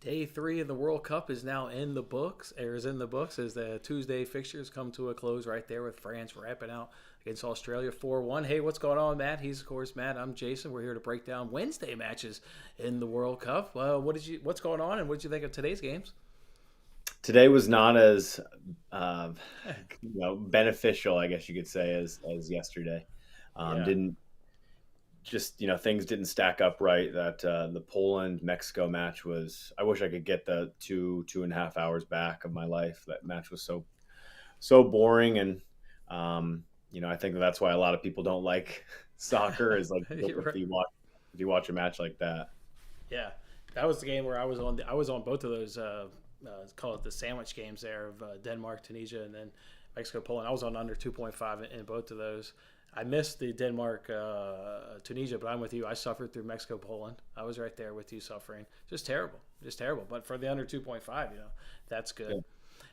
Day three of the World Cup is now in the books, or is in the books as the Tuesday fixtures come to a close right there with France wrapping out against Australia 4-1. Hey, what's going on, Matt? He's, of course, Matt. I'm Jason. We're here to break down Wednesday matches in the World Cup. What's going on, and what did you think of today's games? Today was not as uh, beneficial, I guess you could say, as yesterday. Yeah, Didn't just things didn't stack up right. That the Poland Mexico match was. I wish I could get the 2.5 hours back of my life. That match was so boring, and I think that's why a lot of people don't like soccer. Is like you're right. if you watch a match like that. Yeah, that was the game where I was on. I was on both of those. Call it the sandwich games there of Denmark, Tunisia, and then Mexico, Poland. I was on under 2.5 in both of those. I missed the Denmark, Tunisia, but I'm with you. I suffered through Mexico, Poland. I was right there with you suffering. Just terrible. But for the under 2.5, that's Yeah. good.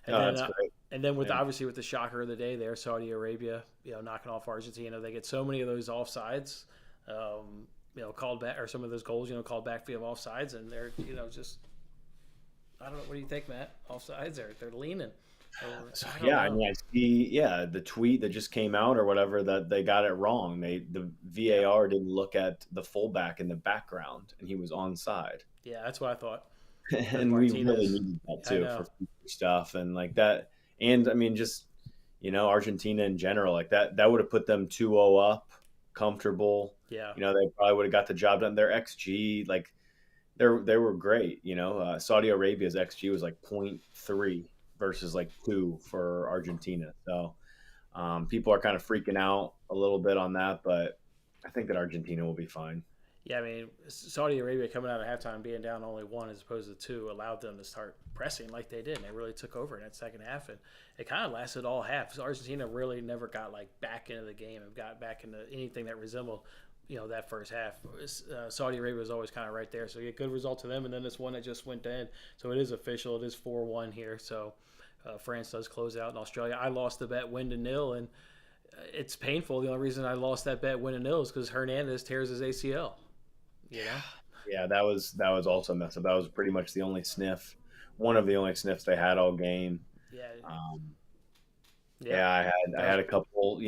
And No, then, that's great. with And obviously with the shocker of the day there, Saudi Arabia, knocking off Argentina. They get so many of those offsides, called back, or some of those goals, called back via offsides, and they're, just I don't know. What do you think, Matt? Offsides, they're leaning. Or, So, I don't yeah, I know. mean, I see. Yeah, the tweet that just came out or whatever that they got it wrong. The Yeah, VAR didn't look at the fullback in the background, and he was onside. yeah, that's what I thought. Because And we really Martinez, needed that I too know. for future stuff and like that. And I mean, just Argentina in general, like that would have put them 2-0 up, comfortable. Yeah, They probably would have got the job done. Their XG, like they were great. Saudi Arabia's XG was like point 0.3 versus like 2 for Argentina. So people are kind of freaking out a little bit on that, but I think that Argentina will be fine. yeah. I mean, Saudi Arabia coming out of halftime being down only one as opposed to two allowed them to start pressing like they did. And they really took over in that second half, and it kind of lasted all half. So Argentina really never got like back into the game and got back into anything that resembled that first half. Saudi Arabia was always kind of right there, so you get good result to them, and then this one that just went in. So it is official. It is 4-1 here. So France does close out in Australia. I lost the bet win to nil, and it's painful. The only reason I lost that bet win to nil is because Hernandez tears his ACL. You know? Yeah, that was also messed up. That was pretty much the only sniff, one of the only sniffs they had all game. Yeah, Um, yeah. yeah, I That had was a couple,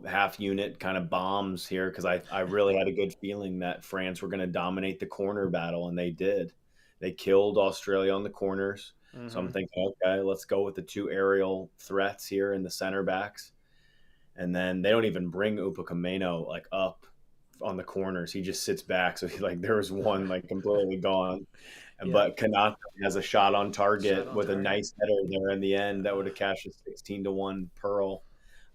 half unit kind of bombs here because I really had a good feeling that France were going to dominate the corner battle, and they did. They killed Australia on the corners. So I'm mm-hmm. thinking, okay, let's go with the two aerial threats here in the center backs. And then they don't even bring Upamecano like up on the corners. He just sits back. So he, like there was one like completely gone. Yeah. But Kanata has a shot on Shot target on with a target. nice header there in the end that Uh, would have cashed a 16-1 pearl.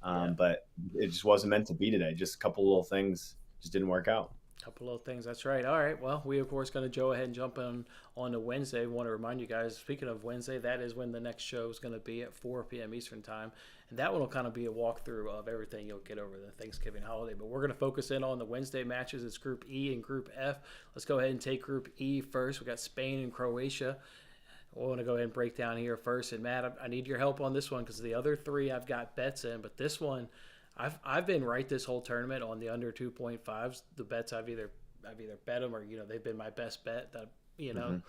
yeah. But it just wasn't meant to be today. Just a couple little things just didn't work out. Couple of things. That's right. All right. Well, we of course going to go ahead and jump on to Wednesday. We want to remind you guys. Speaking of Wednesday, that is when the next show is going to be at 4 p.m. Eastern time, and that one will kind of be a walkthrough of everything you'll get over the Thanksgiving holiday. But we're going to focus in on the Wednesday matches. It's Group E and Group F. Let's go ahead and take Group E first. We got Spain and Croatia. I want to go ahead and break down here first. And Matt, I need your help on this one because the other three I've got bets in, but this one, I've been right this whole tournament on the under 2.5s. The bets I've either bet them or they've been my best bet. That you know,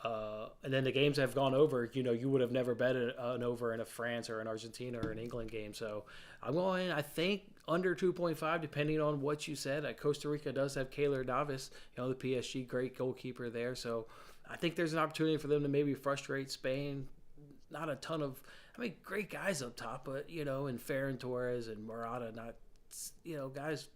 Hmm. and then the games have gone over. You would have never bet an over in a France or an Argentina or an England game. So I'm going. I think under 2.5, depending on what you said. Costa Rica does have Keylor Navas, the PSG great goalkeeper there. So I think there's an opportunity for them to maybe frustrate Spain. Not a ton of, great guys up top, but and Ferran Torres and Morata, not guys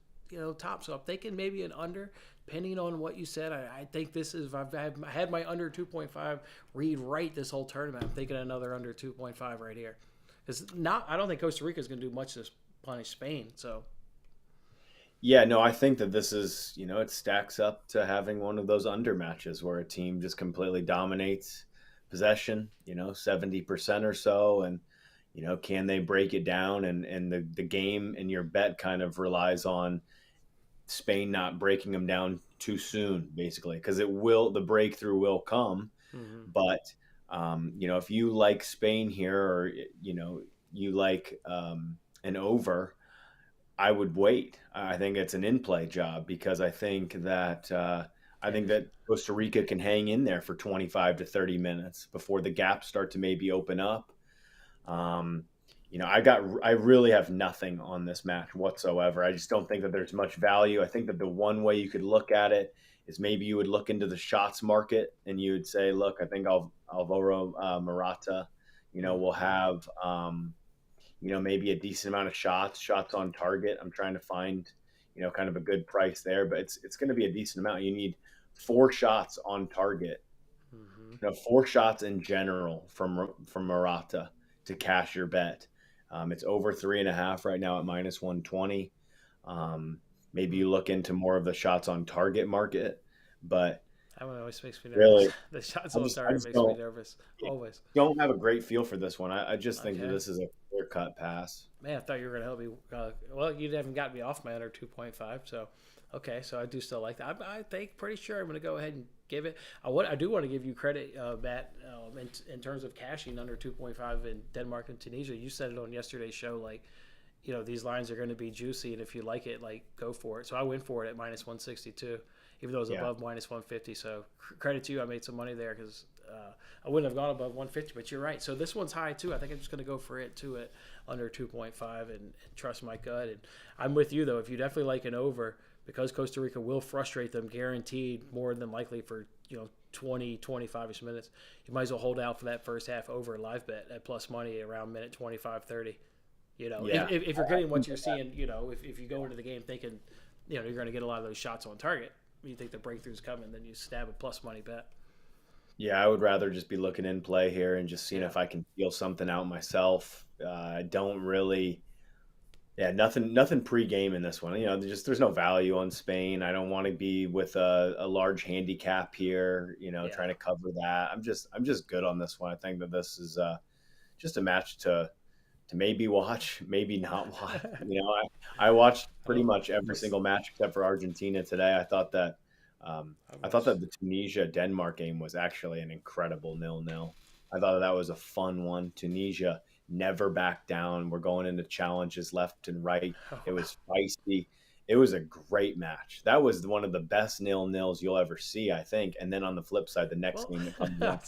top. So I'm thinking maybe an under, depending on what you said. I think this is, if I've had my under 2.5 read right this whole tournament, I'm thinking another under 2.5 right here. Because I don't think Costa Rica is going to do much to punish Spain. So Yeah, no, I think that this is, it stacks up to having one of those under matches where a team just completely dominates possession, 70% or so. And, can they break it down? And the game and your bet kind of relies on Spain not breaking them down too soon, basically, because the breakthrough will come. mm-hmm. But, if you like Spain here or, you like an over, I would wait. I think it's an in play job because I think that I And think that Costa Rica can hang in there for 25 to 30 minutes before the gaps start to maybe open up. Um, I really have nothing on this match whatsoever. I just don't think that there's much value. I think that the one way you could look at it is maybe you would look into the shots market and you would say, look, I think Alvaro Morata, will mhm. have, maybe a decent amount of shots on target. I'm trying to find, kind of a good price there, but it's going to be a decent amount. You need 4 shots on target, Mhm. 4 shots in general from Murata to cash your bet. It's over 3.5 right now at -120. Um, Maybe Mm. you look into more of the shots on target market, but That one always makes me nervous. really, The shots I on just I target just makes me don't nervous. Always. don't have a great feel for this one. I just think that Okay. this is a clear cut pass. Man, I thought you were going to help me. Well, you haven't got me off my under 2.5. So, okay. So I do still like that. I think pretty sure I'm going to go ahead and give it. I do want to give you credit, Matt, in terms of cashing under 2.5 in Denmark and Tunisia. You said it on yesterday's show, like, these lines are going to be juicy. And if you like it, like, go for it. So I went for it at -162, even though it was Yeah. above -150. So credit to you. I made some money there because I wouldn't have gone above 150, but you're right. So this one's high too. I think I'm just going to go for it too at under 2.5 and trust my gut. And I'm with you though. If you definitely like an over, because Costa Rica will frustrate them guaranteed more than likely for 20 25ish minutes, you might as well hold out for that first half over live bet at plus money around minute 25 30. Yeah. If you're I getting what think you're that seeing, if you go into the game thinking you're going to get a lot of those shots on target, you think the breakthrough's coming, then you stab a plus money bet. Yeah, I would rather just be looking in play here and just seeing Yeah. if I can feel something out myself. I don't really, yeah, nothing pre-game in this one. There's no value on Spain. I don't want to be with a large handicap here. Yeah. Trying to cover that. I'm just good on this one. I think that this is just a match to maybe watch, maybe not watch. I watched pretty Oh, much every let's. single match except for Argentina today. I I thought watched. that the Tunisia Denmark game was actually an incredible 0-0. I thought that was a fun one. Tunisia never backed down. We're going into challenges left and right. Oh, It wow. was feisty. It was a great match. That was one of the best 0-0s you'll ever see, I think. And then on the flip side, the next Well, game that comes up,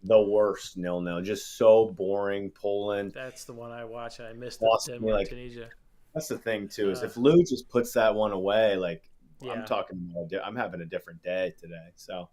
the worst 0-0. Just so boring. Poland that's the one I watched, and I missed the lost me. Denmark Like, Tunisia. that's the thing too, is Uh, if Lou just puts that one away, like I'm yeah. talking about, I'm having a different day today. So,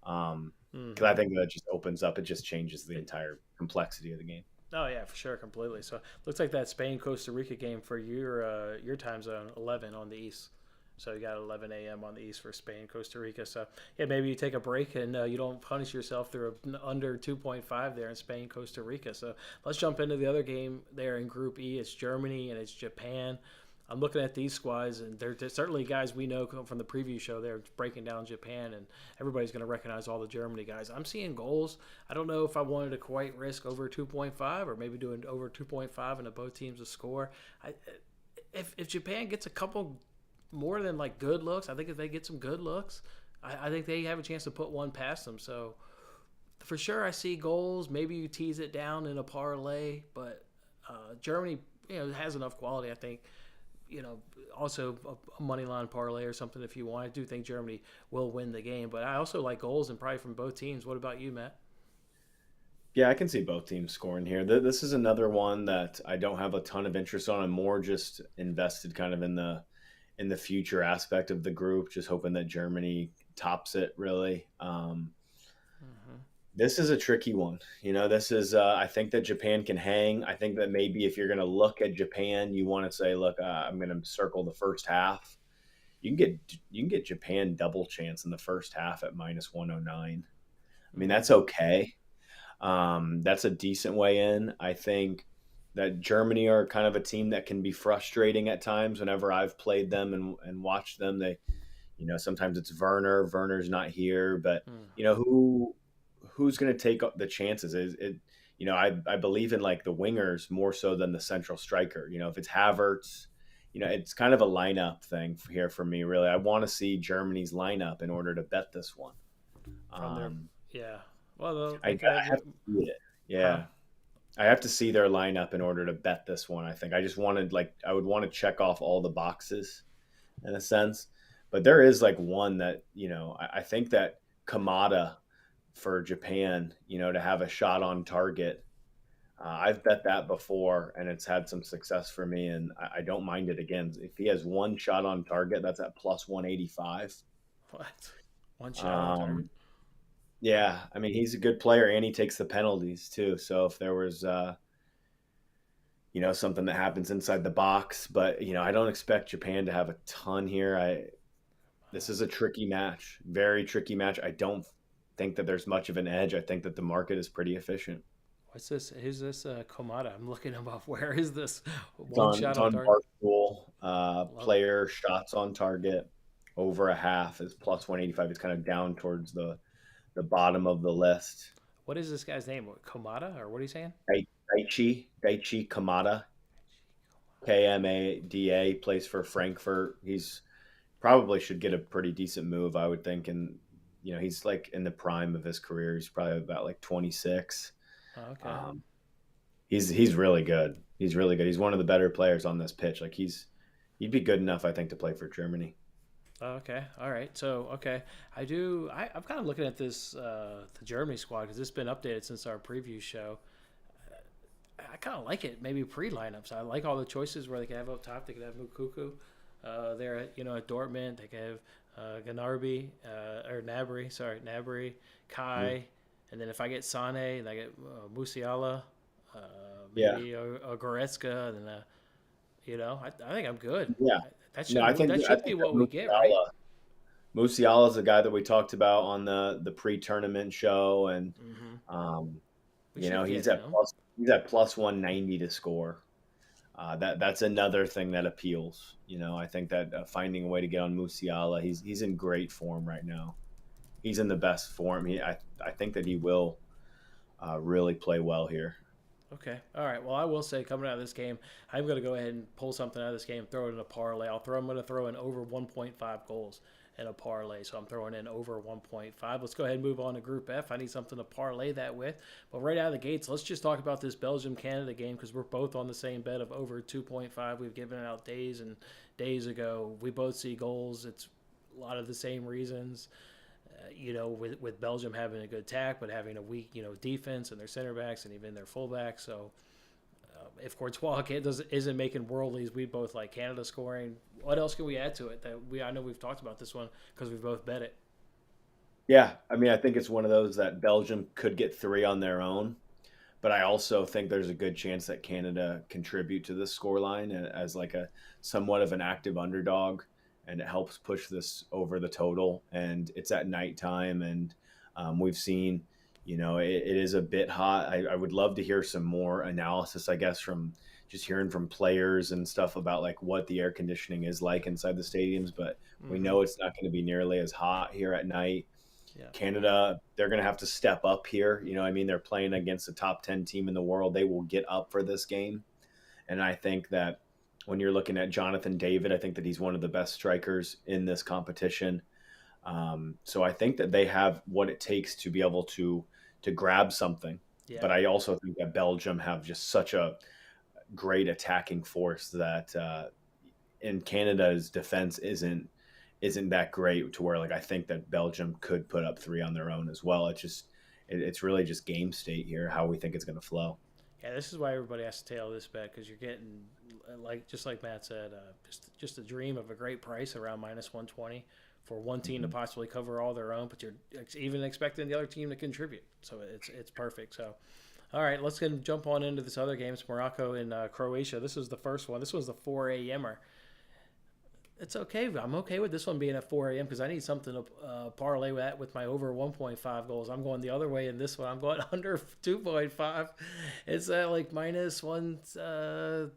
because I Mm-hmm. think that just opens up, it just changes the It, entire complexity of the game. oh yeah, for sure, completely. So looks like that Spain Costa Rica game for your time zone 11 on the east. So you got 11 a.m. on the east for Spain Costa Rica. So yeah, maybe you take a break and you don't punish yourself through an under 2.5 there in Spain Costa Rica. So let's jump into the other game there in Group E. It's Germany and it's Japan. I'm looking at these squads, and they're certainly guys we know from the preview show. They're breaking down Japan, and everybody's going to recognize all the Germany guys. I'm seeing goals. I don't know if I wanted to quite risk over 2.5 or maybe doing over 2.5 and both teams to score. I, if Japan gets a couple more than like good looks, I think if they get some good looks, I think they have a chance to put one past them. So for sure, I see goals. Maybe you tease it down in a parlay, but Germany, has enough quality. I think also a money line parlay or something if you want. I do think Germany will win the game, but I also like goals and probably from both teams. What about you, Matt? Yeah, I can see both teams scoring here. This is another one that I don't have a ton of interest on. I'm more just invested kind of in the future aspect of the group, just hoping that Germany tops it really. Mm-hmm. This is a tricky one. This is, I think that Japan can hang. I think that maybe if you're going to look at Japan, you want to say, look, I'm going to circle the first half. You can get Japan double chance in the first half at -109. I mean, that's Mm-hmm. okay. That's a decent way in. I think that Germany are kind of a team that can be frustrating at times whenever I've played them and watched them. Sometimes it's Werner. Werner's not here, but who's going to take the chances? Is it? I believe in like the wingers more so than the central striker. If it's Havertz, it's kind of a lineup thing here for me. Really, I want to see Germany's lineup in order to bet this one. From their, Um, yeah. Well, I, they could I have, have to see it. huh? Yeah, I have to see their lineup in order to bet this one. I think I just wanted, like, I would want to check off all the boxes in a sense. But there is like one that, I think that Kamada for Japan, to have a shot on target. I've bet that before, and it's had some success for me, and I don't mind it again. If he has one shot on target, that's at plus 185. What? One shot on target? Um, yeah, I mean, he's a good player, and he takes the penalties too. So if there was, something that happens inside the box, but I don't expect Japan to have a ton here. This is a tricky match, very tricky match. I don't think that there's much of an edge. I think that the market is pretty efficient. What's this? Who's this? Komada. I'm looking him up. Where is this? It's One on shot it's on on target. Barstool. Love it. Player shots on target over a half is plus 185. It's kind of down towards the bottom of the list. What is this guy's name? What, Komada or what are you saying? Daichi Kamada, Kamada, plays for Frankfurt. He's probably should get a pretty decent move, I would think. And he's like in the prime of his career. He's probably about like 26. Oh, okay. Um, he's really good. He's really good. He's one of the better players on this pitch. Like he'd be good enough, I think, to play for Germany. Oh, okay. All right. So, okay. I do. I'm kind of looking at this, the Germany squad, because it's been updated since our preview show. I kind of like it. Maybe pre lineups. I like all the choices where they can have up top. They can have Mukuku. There, at Dortmund, they can have Ganarbi or Nabry. Sorry, Nabry, Mm. Kai, and then if I get Sane, and I get Musiala, uh, Yeah, maybe a Goretzka, and then I think I'm good. yeah. That No, should that I should be think that what we get, right? Musiala is the guy that we talked about on the pre-tournament show, and Mm-hmm. um, We should he's get at him. plus 190 to score. That's another thing that appeals. I think that finding a way to get on Musiala, he's in great form right now. He's in the best form. I think that he will really play well here. Okay. All right. Well, I will say coming out of this game, I'm going to go ahead and pull something out of this game, throw it in a parlay. I'm going to throw in over 1.5 goals in a parlay. So I'm throwing in over 1.5. Let's go ahead and move on to Group F. I need something to parlay that with. But right out of the gates, let's just talk about this Belgium Canada game because we're both on the same bet of over 2.5. We've given it out days and days ago. We both see goals. It's a lot of the same reasons. With Belgium having a good attack, but having a weak, defense and their center backs and even their fullbacks. So if Courtois isn't making worldlies, we both like Canada scoring. What else can we add to it? I know we've talked about this one because we both bet it. Yeah, I mean, I think it's one of those that Belgium could get three on their own, but I also think there's a good chance that Canada contribute to this scoreline as like a somewhat of an active underdog, and it helps push this over the total. And it's at nighttime, and we've seen, it is a bit hot. I would love to hear some more analysis, I guess, from just hearing from players and stuff about like what the air conditioning is like inside the stadiums. But we Mm-hmm. know it's not going to be nearly as hot here at night. Yeah. Canada, they're going to have to step up here. I mean, they're playing against the top 10 team in the world. They will get up for this game. And I think that when you're looking at Jonathan David, I think that he's one of the best strikers in this competition. So I think that they have what it takes to be able to grab something. Yeah. But I also think that Belgium have just such a great attacking force that in Canada's defense isn't that great to where like I think that Belgium could put up three on their own as well. It's really just game state here how we think it's going to flow. Yeah, this is why everybody has to tail this bet because you're getting just like Matt said, just a dream of a great price around minus 120 for one team to Mhm. possibly cover all their own, but you're even expecting the other team to contribute. So it's perfect. So all right, let's go jump on into this other game. It's Morocco and Croatia. This was the first one. This was the 4 a.m.er. It's okay. I'm okay with this one being at 4 a.m. because I need something to parlay with my over 1.5 goals. I'm going the other way in this one. I'm going under 2.5. It's like minus one 5.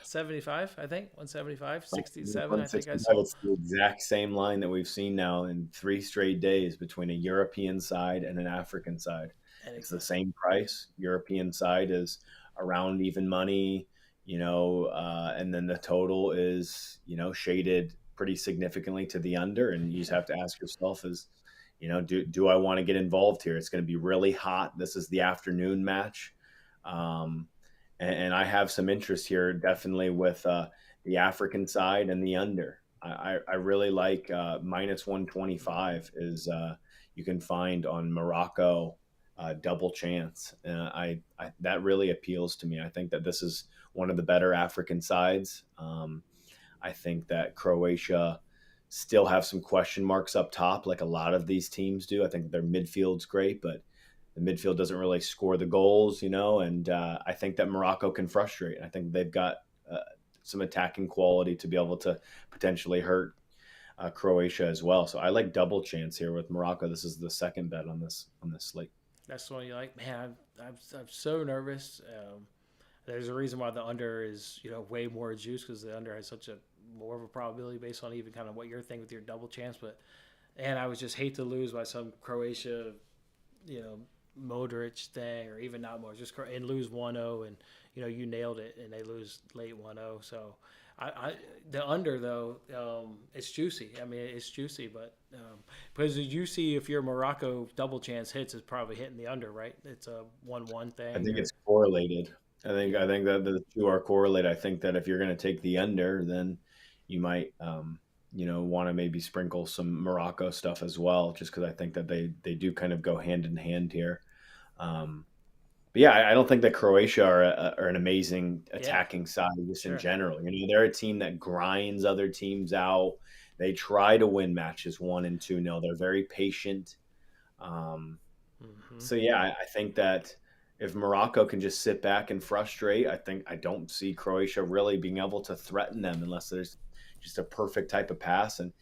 75, I think. 175, Like, 67, I think I 165, saw. it's the exact same line that we've seen now in 3 straight days between a European side and an African side. And It's the same price. European side is around even money, and then the total is, shaded pretty significantly to the under. And you just have to ask yourself is, do I want to get involved here? It's going to be really hot. This is the afternoon match. Um, and I have some interest here, definitely with the African side and the under. I really like minus 125 is you can find on Morocco double chance. That really appeals to me. I think that this is one of the better African sides. I think that Croatia still have some question marks up top, like a lot of these teams do. I think their midfield's great, but the midfield doesn't really score the goals, and I think that Morocco can frustrate. I think they've got uh, some attacking quality to be able to potentially hurt Croatia as well. So I like double chance here with Morocco. This is the second bet on this slate. That's the one you like, man. I'm so nervous. There's a reason why the under is way more juice because the under has such a more of a probability based on even kind of what you're thinking with your double chance. But and I would just hate to lose by some Croatia, you know, Modric thing or even not more just and lose 1-0 and you nailed it and they lose late 1-0. So I the under though it's juicy. I mean it's juicy, but because you see if your Morocco double chance hits, it's probably hitting the under, right? It's a 1-1 I thing think or it's correlated. I think that the two are correlated. I think that if you're going to take the under, then you might want to maybe sprinkle some Morocco stuff as well, just because I think that they do kind of go hand in hand here. Um, but yeah, I don't think that Croatia are an amazing yeah, attacking side just in sure. general. They're a team that grinds other teams out. They try to win matches 1 and 2-0. They're very patient. Um, Hmm. so yeah, I think that if Morocco can just sit back and frustrate, I don't see Croatia really being able to threaten them unless there's just a perfect type of pass. And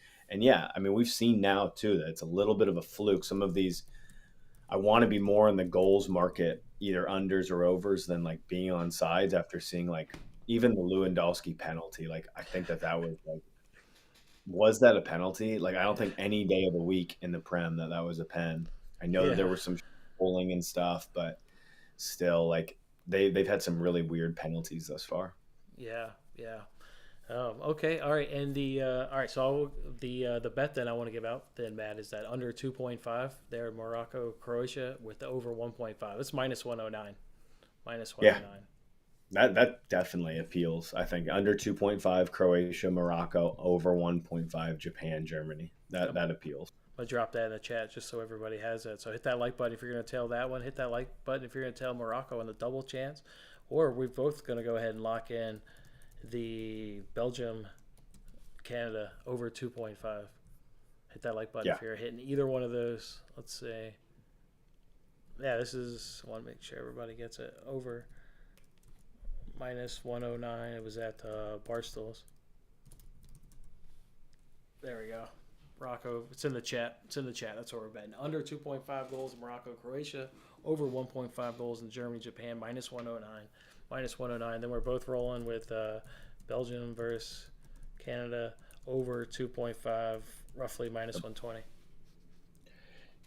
yeah, I mean we've seen now too that it's a little bit of a fluke. Some of these I want to be more in the goals market, either unders or overs, than like being on sides after seeing like even the Lewandowski penalty. Like I think that was that a penalty? Like I don't think any day of the week in the Prem that was a pen. I know that Yeah, there was some bowling and stuff, but still, like they've had some really weird penalties thus far. yeah, yeah. Okay, all right, and all right. So the bet that I want to give out then, Matt, is that under 2.5 there, Morocco, Croatia with the over 1.5. It's minus 109, minus Yeah, 109. that definitely appeals. I think under 2.5 Croatia, Morocco, over 1.5 Japan, Germany. That I'm that appeals. gonna drop that in the chat just so everybody has that. So hit that like button if you're gonna tell that one. Hit that like button if you're gonna tell Morocco on the double chance, or we're both gonna go ahead and lock in the Belgium, Canada over 2.5. Hit that like button Yeah. if you're hitting either one of those. Let's say, yeah, this is. I want to make sure everybody gets it over minus 109. It was at Barstools. There we go. Morocco. It's in the chat. It's in the chat. That's what we're betting. Under 2.5 goals in Morocco, Croatia. Over 1.5 goals in Germany, Japan. Minus 109. Minus 109. Then we're both rolling with Belgium versus Canada. Over 2.5. Roughly minus 120.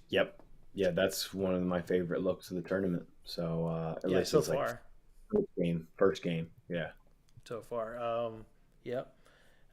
Yep. Yeah, that's one of my favorite looks of the tournament. So at Yeah, least so it's like far. first game. Yeah. So far. Yep.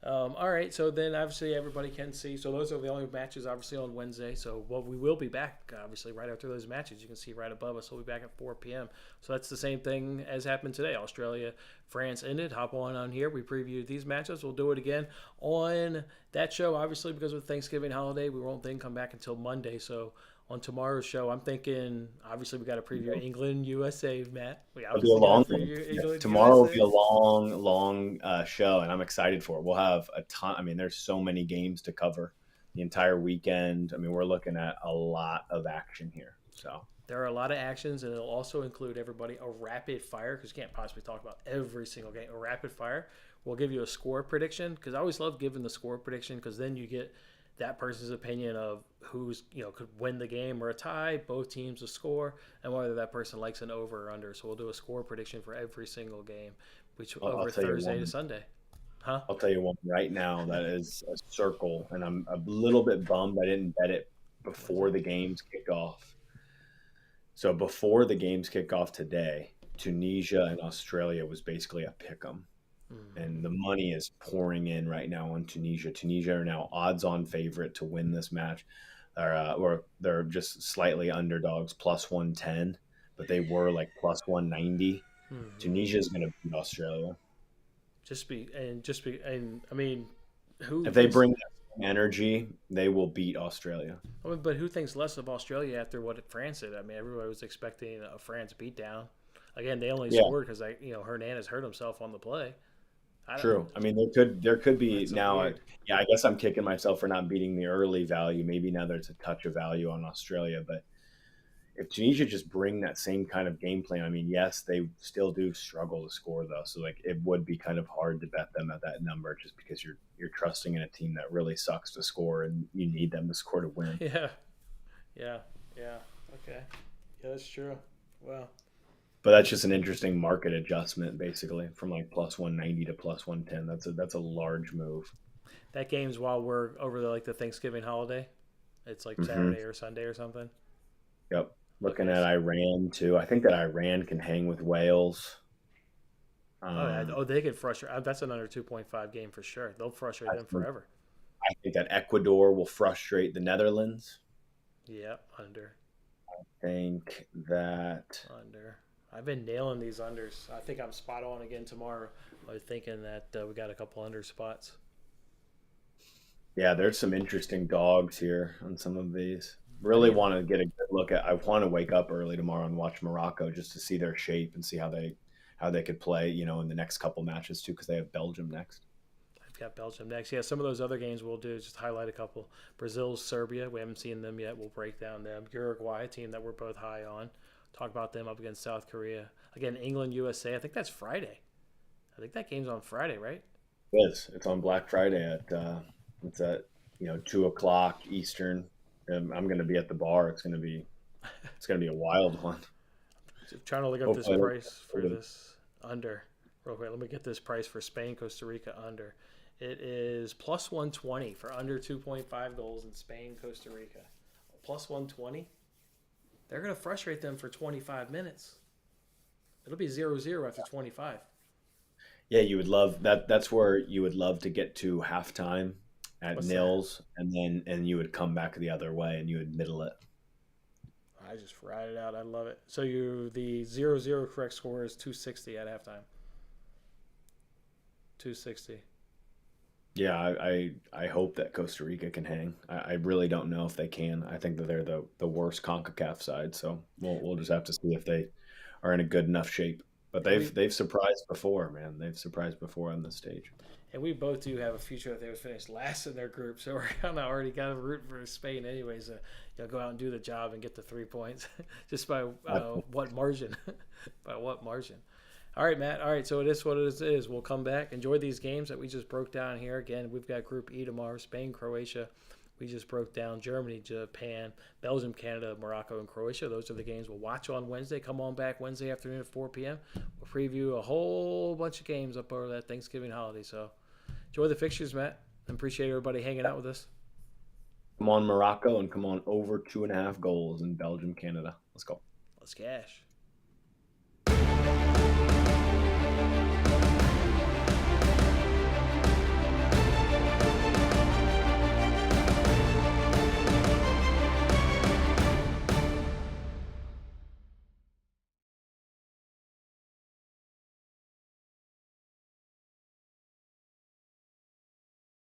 All right, so then obviously everybody can see. So those are the only matches, obviously on Wednesday. So we will be back, obviously, right after those matches. You can see right above us. We'll be back at 4 p.m. So that's the same thing as happened today. Australia, France ended. Hop on here. We previewed these matches. We'll do it again on that show. Obviously, because of the Thanksgiving holiday, we won't then come back until Monday. So on tomorrow's show, I'm thinking obviously we got to preview England, USA, Matt. We It'll be a obviously got to long one. preview Yeah. England, Tomorrow will be USA. a long, long show, and I'm excited for it. We'll have a ton. I mean, there's so many games to cover the entire weekend. I mean, we're looking at a lot of action here. So There are a lot of actions, and it'll also include everybody a rapid fire because you can't possibly talk about every single game. A rapid fire. We'll give you a score prediction because I always love giving the score prediction because then you get that person's opinion of who's could win the game or a tie, both teams a score, and whether that person likes an over or under. So we'll do a score prediction for every single game, which I'll over tell you Thursday to one. Sunday. Huh? I'll tell you one right now that is a circle, and I'm a little bit bummed I didn't bet it What is before it? the games kick off. So before the games kick off today, Tunisia and Australia was basically a pick 'em. Mm-hmm. And the money is pouring in right now on Tunisia. Tunisia are now odds-on favorite to win this match, or they're just slightly underdogs, plus 110, but they were like plus 190. Mm-hmm. Tunisia is going to beat Australia. Just be, and I mean, Who If they thinks? bring that same energy, they will beat Australia. I mean, but who thinks less of Australia after what France did? I mean, everybody was expecting a France beatdown. Again, they only Yeah, scored because Hernandez hurt himself on the play. I don't. true. I mean, there could be That's so now. weird. Yeah, I guess I'm kicking myself for not beating the early value. Maybe now there's a touch of value on Australia, but if Tunisia just bring that same kind of game plan, I mean, yes, they still do struggle to score though. So like it would be kind of hard to bet them at that number just because you're trusting in a team that really sucks to score and you need them to score to win. Yeah, yeah, yeah. Okay, yeah, that's true. Well, But that's just an interesting market adjustment basically from like plus 190 to plus 110. That's a large move. that game's while we're over the Thanksgiving holiday. It's like Hmm. Saturday or Sunday or something. Yep. Looking Okay. at Iran too. I think that Iran can hang with Wales. Oh, yeah. Um, Oh, they could frustrate. That's an under 2.5 game for sure. They'll frustrate I them think forever. I think that Ecuador will frustrate the Netherlands. Yeah, under, Think that under. I've been nailing these unders. I think I'm spot on again tomorrow. I was thinking that we got a couple under spots. yeah, there's some interesting dogs here on some of these. I Really mean, want to get a good look at. I want to wake up early tomorrow and watch Morocco just to see their shape and see how they could play, in the next couple matches too, because they have Belgium next. I've got Belgium next. Yeah, some of those other games we'll do is just highlight a couple. Brazil's Serbia. We haven't seen them yet. We'll break down them. Uruguay, a team that we're both high on. Talk about them up against South Korea. Again, England, USA. I think that's Friday. I think that game's on Friday, right? It is. It's on Black Friday it's at 2 o'clock Eastern. I'm going to be at the bar. It's going to be a wild one. So trying to look up this Hopefully, price for this under. Real quick, let me get this price for Spain, Costa Rica under. It is plus 120 for under 2.5 goals in Spain, Costa Rica. Plus 120. They're going to frustrate them for 25 minutes. It'll be 0-0 after 25. yeah, you would love that. That's where you would love to get to halftime at What's that? nils, and you would come back the other way and you would middle it. I just write it out. I love it. So the 0-0 correct score is 260 at halftime. 260. Yeah, I hope that Costa Rica can hang. I really don't know if they can. I think that they're the worst CONCACAF side, so we'll just have to see if they are in a good enough shape. But And they've surprised before, man. They've surprised before on this stage. we both do have a future that they would finish last in their group, so we're kind of already got to root for Spain anyways. Go out and do the job and get the 3 points, just by what margin? By what margin? All right, Matt. All right, so it is what it is. We'll come back. Enjoy these games that we just broke down here. Again, we've got Group E tomorrow: Spain, Croatia. We just broke down Germany, Japan, Belgium, Canada, Morocco, and Croatia. Those are the games we'll watch on Wednesday. Come on back Wednesday afternoon at 4 p.m. We'll preview a whole bunch of games up over that Thanksgiving holiday. So enjoy the fixtures, Matt. I appreciate everybody hanging out with us. Come on, Morocco, and come on over 2.5 goals in Belgium, Canada. Let's go. Let's cash.